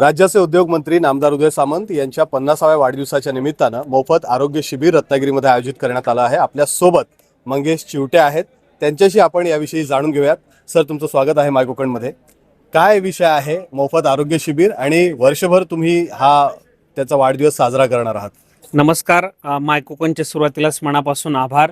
राज्याचे उद्योगमंत्री नामदार उदय सामंत यांच्या 50व्या वाढदिवसाच्या निमित्तानं मोफत आरोग्य शिबिर रत्नागिरीमध्ये आयोजित करण्यात आलं आहे। आपल्या सोबत मंगेश चिवटे आहेत, त्यांच्याशी आपण याविषयी जाणून घेऊयात। सर, तुमचं स्वागत आहे माय कोकणमध्ये। काय विषय आहे मोफत आरोग्य शिबिर आणि वर्षभर तुम्ही त्याचा वाढदिवस साजरा करणार आहात? नमस्कार। माय कोकणच्या सुरुवातीलाच मनापासून आभार।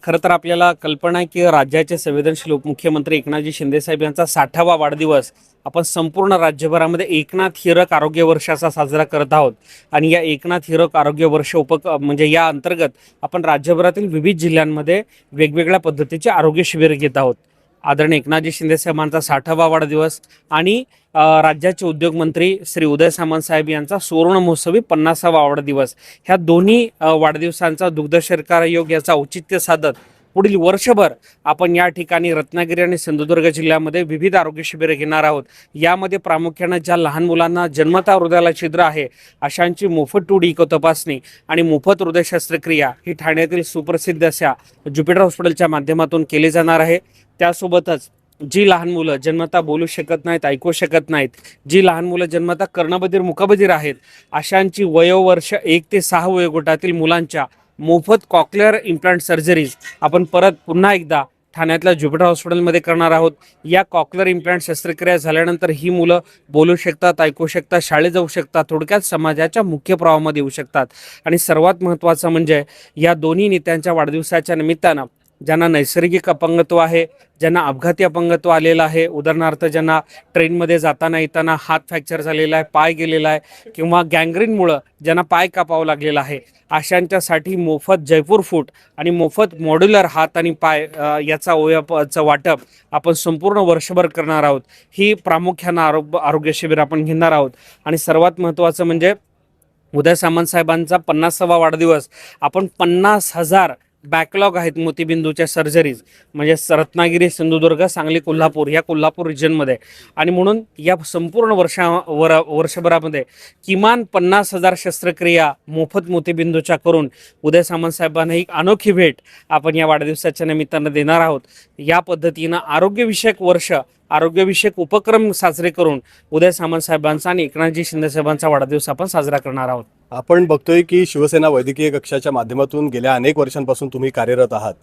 खरं तर आपल्याला कल्पना आहे की राज्याचे संवेदनशील उपमुख्यमंत्री एकनाथजी शिंदे साहेब यांचा 60वा वाढदिवस आपण संपूर्ण राज्यभरामध्ये एकनाथ हिरक आरोग्य वर्षाचा साजरा करत आहोत। आणि या एकनाथ हिरक आरोग्य वर्ष म्हणजे या अंतर्गत आपण राज्यभरातील विविध जिल्ह्यांमध्ये वेगवेगळ्या पद्धतीचे आरोग्य शिबिर घेत आहोत। आदरणीय एकनाथजी शिंदे साहेबांचा 60वा वाढदिवस आणि राज्याचे उद्योगमंत्री श्री उदय सामंत साहेब यांचा सुवर्ण महोत्सवी 50वा वाढदिवस, ह्या दोन्ही वाढदिवसांचा दुग्धशर्करा योग याचा औचित्य साधत पुढील वर्षभर आपण या ठिकाणी रत्नागिरी आणि सिंधुदुर्ग जिल्ह्यामध्ये विविध आरोग्य शिबिरे घेणार आहोत। यामध्ये प्रामुख्यानं ज्या लहान मुलांना जन्मतः हृदयाला छिद्र आहे अशांची मोफत टूडी इको तपासणी आणि मोफत हृदय शस्त्रक्रिया ही ठाण्यातील सुप्रसिद्ध अशा ज्युपिटर हॉस्पिटलच्या माध्यमातून केली जाणार आहे। त्यासोबतच जी लहान मुलं जन्मतः बोलू शकत नाहीत, ऐकू शकत नाहीत, जी लहान मुलं जन्मतः कर्णबधीर मुखबधीर आहेत अशांची वयोवर्ष 1 ते 6 वयोगटातील मुलांच्या मोफत कॉक्लिअर इम्प्लांट सर्जरीज आपण पुन्हा एकदा ठाण्यातल्या ज्युपिटर हॉस्पिटलमध्ये करणार आहोत। या कॉक्लिअर इम्प्लांट शस्त्रक्रिया झाल्यानंतर ही मुलं बोलू शकतात, ऐकू शकतात, शाळेत जाऊ शकतात, थोडक्यात समाजाच्या मुख्य प्रवाहामध्ये येऊ शकतात। आणि सर्वात महत्त्वाचं म्हणजे या दोन्ही नेत्यांच्या वाढदिवसाच्या निमित्तानं ज्यांना नैसर्गिक अपंगत्व आहे, ज्यांना अपघाती अपंगत्व आलेलं आहे, उदाहरणार्थ ज्यांना ट्रेनमध्ये जाताना येताना हात फ्रॅक्चर झालेला आहे, पाय गेलेला आहे, किंवा गँग्रीनमुळं ज्यांना पाय कापावं लागलेला आहे, अशांच्यासाठी मोफत जयपूर फूट आणि मोफत मॉड्युलर हात आणि पाय याचा अवयवाचं वाटप आपण संपूर्ण वर्षभर करणार आहोत। ही प्रामुख्यानं आरोग्य शिबिर आपण घेणार आहोत। आणि सर्वात महत्त्वाचं म्हणजे उदय सामंत साहेबांचा 50वा वाढदिवस आपण 50,000 बॅकलॉग आहेत मोतीबिंदूच्या सर्जरीज, म्हणजे रत्नागिरी, सिंधुदुर्ग, सांगली, कोल्हापूर या कोल्हापूर रिजनमध्ये। आणि म्हणून या संपूर्ण वर्षभरामध्ये किमान 50,000 शस्त्रक्रिया मोफत मोतीबिंदूच्या करून उदय सामंत साहेबांना एक अनोखी भेट आपण या वाढदिवसाच्या निमित्तानं देणार आहोत। या पद्धतीनं आरोग्यविषयक वर्ष, आरोग्यविषयक उपक्रम साजरे करून उदय सामंत साहेबांचा आणि एकनाथजी शिंदे साहेबांचा वाढदिवस आपण साजरा करणार आहोत। आपण बघतोय की शिवसेना वैद्यकीय कक्षाच्या माध्यमातून गेल्या अनेक वर्षांपासून तुम्ही कार्यरत आहात,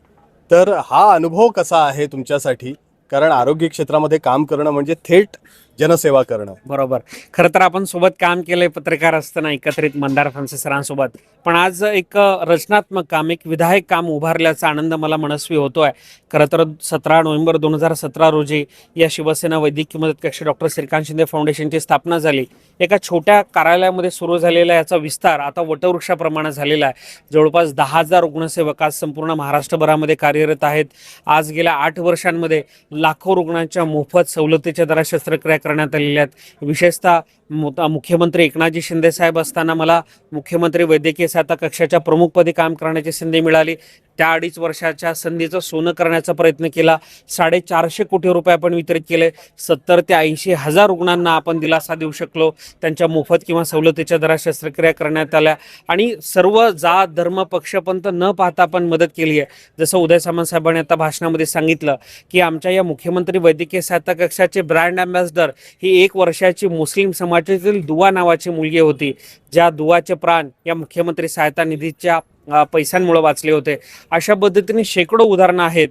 तर हा अनुभव कसा आहे तुमच्यासाठी? कारण आरोग्य क्षेत्रामध्ये काम करणं म्हणजे थेट जनसेवा करणं। बरोबर। खरं तर आपण सोबत काम केलंय पत्रकार असताना एकत्रित मंदार फणसे सरांसोबत, पण आज एक रचनात्मक काम, एक विधायक काम उभारल्याचा आनंद मला मनस्वी होतोय। खरं तर 17 नोव्हेंबर 2017 रोजी या शिवसेना वैद्यकीय मदत कक्ष डॉक्टर श्रीकांत शिंदे फाउंडेशनची स्थापना झाली। एका छोट्या कार्यालयामध्ये सुरू झालेला याचा विस्तार आता वटवृक्षाप्रमाणे झालेला आहे। जवळपास 10,000 रुग्णसेवक आज संपूर्ण महाराष्ट्रभरामध्ये कार्यरत आहेत। आज गेल्या 8 वर्षांमध्ये लाखो रुग्णांच्या मोफत सवलतीच्या दरात शस्त्रक्रिया करण्यात आलेल्या आहेत। विशेषतः मुख्यमंत्री एकनाथजी शिंदे साहेब असताना मला मुख्यमंत्री वैद्यकीय सहायता कक्षाच्या प्रमुखपदी काम करण्याची संधी मिळाली। त्या 2.5 वर्षाच्या संधीचं सोनं करण्याचा प्रयत्न केला। 450 कोटी रुपये आपण वितरित केले। 70 ते 80 हजार रुग्णांना आपण दिलासा देऊ शकलो। त्यांच्या मोफत किंवा सवलतीच्या दरात शस्त्रक्रिया करण्यात आल्या आणि सर्व जात, धर्म, पक्षपंथ न पाहता आपण मदत केली आहे। जसं उदय सामंत साहेबांनी आता भाषणामध्ये सांगितलं की आमच्या या मुख्यमंत्री वैद्यकीय सहायता कक्षाचे ब्रँड अँबॅसेडर ही 1 वर्षाची मुस्लिम समाजातील दुआ नावाची मुलगी होती, ज्या दुआचे प्राण या मुख्यमंत्री सहायता निधीच्या पैशांमुळे वाचले होते। अशा पद्धतीने शेकडो उदाहरणं आहेत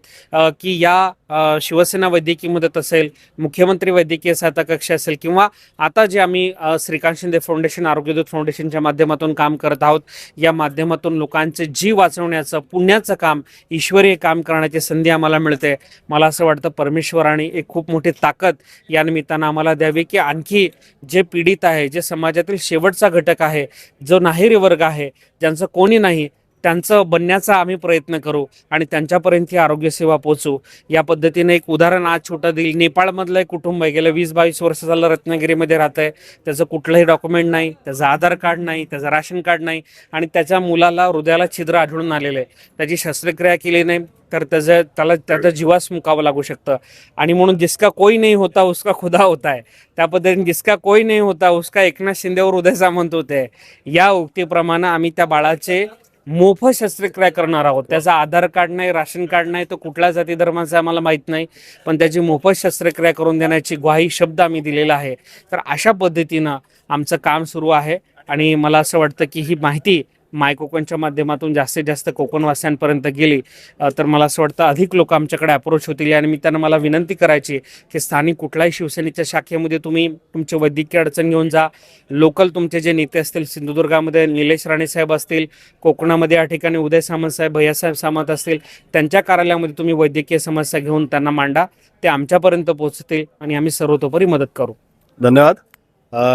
की या शिवसेना वैद्यकीय मदत असेल, मुख्यमंत्री वैद्यकीय सहायता कक्ष असेल, किंवा आता जे आम्ही श्रीकांत शिंदे फाउंडेशन, आरोग्यदूत फाउंडेशनच्या माध्यमातून काम करत आहोत, या माध्यमातून लोकांचे जीव वाचवण्याचं, पुण्याचं काम, ईश्वरीय काम करण्याची संधी आम्हाला मिळते। मला असं वाटतं परमेश्वराने एक खूप मोठी ताकद या निमित्तानं आम्हाला द्यावी की आणखी जे पीडित आहे, जे समाजातील शेवटचा घटक आहे, जो नाहेरी वर्ग आहे, ज्यांचं कोणी नाही, त्यांचं बनण्याचा आम्ही प्रयत्न करू आणि त्यांच्यापर्यंत ही आरोग्यसेवा पोहोचू। या पद्धतीने एक उदाहरण आज छोटं देईल। नेपाळमधलं एक कुटुंब आहे, गेलं 20-22 वर्ष झालं रत्नागिरीमध्ये राहत आहे। त्याचं कुठलंही डॉक्युमेंट नाही, त्याचं आधार कार्ड नाही, त्याचं राशन कार्ड नाही, आणि त्याच्या मुलाला हृदयाला छिद्र आढळून आलेलं आहे। त्याची शस्त्रक्रिया केली नाही तर त्याचा जीवास मुकावं लागू शकतं। आणि म्हणून जिसका कोई नहीं होता उसका खुदा होता है, त्या पद्धतीने जिसका कोई नहीं होता उसका एकनाथ शिंदेवर उदय सामंत होते। या उक्तीप्रमाणे आम्ही त्या बाळाचे मोफत शस्त्रक्रिया करणार आहोत. त्याचा आधार कार्ड नाही, राशन कार्ड नाही, तो कुठल्या जाती धर्माचा आम्हाला माहीत नाही, पण त्याची मोफत शस्त्रक्रिया करून देण्याची ग्वाही शब्द आम्ही दिलेला आहे. तर अशा पद्धतीनं आमचं काम सुरू आहे आणि मला असं वाटतं की ही माहिती माय कोकणच्या माध्यमातून जास्तीत जास्त कोकणवासियांपर्यंत गेली तर मला असं वाटतं अधिक लोक आमच्याकडे अप्रोच होतील. आणि मी त्यांना मला विनंती करायची की स्थानिक कुठल्याही शिवसेनेच्या शाखेमध्ये तुम्ही तुमची वैद्यकीय अडचण घेऊन जा. लोकल तुमचे जे नेते असतील, सिंधुदुर्गामध्ये निलेश राणेसाहेब असतील, कोकणामध्ये या ठिकाणी उदय सामंत साहेब, भैयासाहेब सामंत असतील, त्यांच्या कार्यालयामध्ये तुम्ही वैद्यकीय समस्या घेऊन त्यांना मांडा. ते आमच्यापर्यंत पोहोचतील आणि आम्ही सर्वतोपरी मदत करू. धन्यवाद.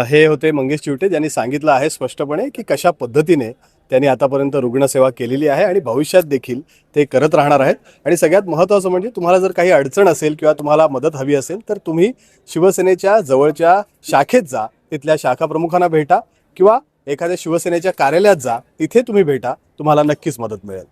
हे होते मंगेश चिवटे, ज्यांनी सांगितलं आहे स्पष्टपणे की कशा पद्धतीने त्यांनी आतापर्यंत रुग्णसेवा केलेली आहे आणि भविष्यात देखील ते करत राहणार आहेत. आणि सगळ्यात महत्त्वाचं म्हणजे तुम्हाला जर काही अडचण असेल किंवा तुम्हाला मदत हवी असेल तर तुम्ही शिवसेनेच्या जवळच्या शाखेत जा, तिथल्या शाखा प्रमुखांना भेटा किंवा एखाद्या शिवसेनेच्या कार्यालयात जा, तिथे तुम्ही भेटा, तुम्हाला नक्कीच मदत मिळेल.